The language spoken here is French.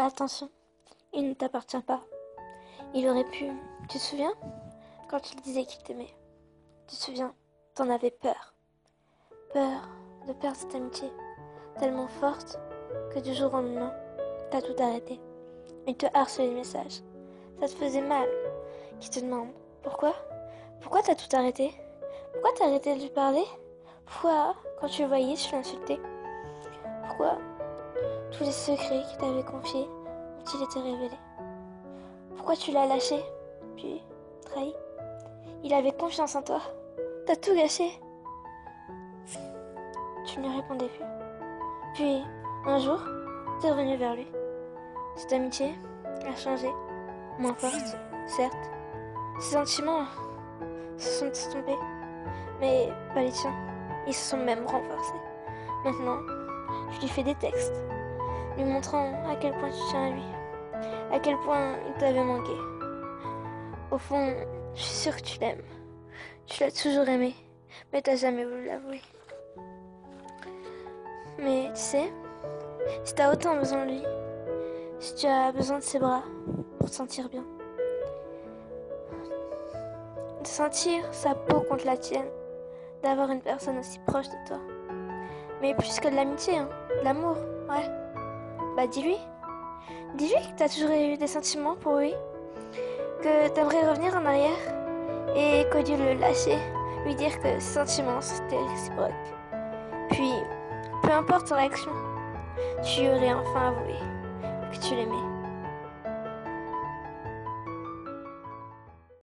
pas attention. Il ne t'appartient pas. Il aurait pu... Tu te souviens? Quand il disait qu'il t'aimait. Tu te souviens? T'en avais peur. Peur de perdre cette amitié. Tellement forte que du jour au lendemain, t'as tout arrêté. Il te harcelait les messages. Ça te faisait mal. Qui te demande pourquoi? Pourquoi t'as tout arrêté? Pourquoi t'as arrêté de lui parler? Pourquoi, quand tu le voyais, tu l'insultais? Pourquoi tous les secrets qu'il t'avait confiés ont-ils été révélés? Pourquoi tu l'as lâché, puis trahi? Il avait confiance en toi. T'as tout gâché. Tu ne lui répondais plus. Puis, un jour, t'es revenu vers lui. Cette amitié a changé. Moins forte, certes. Ses sentiments se sont estompés. Mais pas les tiens. Ils se sont même renforcés. Maintenant, je lui fais des textes, lui montrant à quel point tu tiens à lui, à quel point il t'avait manqué. Au fond, je suis sûre que tu l'aimes. Tu l'as toujours aimé, mais t'as jamais voulu l'avouer. Mais tu sais, si t'as autant besoin de lui, si tu as besoin de ses bras pour te sentir bien, de sentir sa peau contre la tienne, d'avoir une personne aussi proche de toi. Mais plus que de l'amitié, hein, de l'amour, ouais. Bah dis-lui que t'as toujours eu des sentiments pour lui, que t'aimerais revenir en arrière et qu'au lieu de le lâcher, lui dire que ses sentiments c'était réciproque. Puis, peu importe sa réaction, tu aurais enfin avoué que tu l'aimais.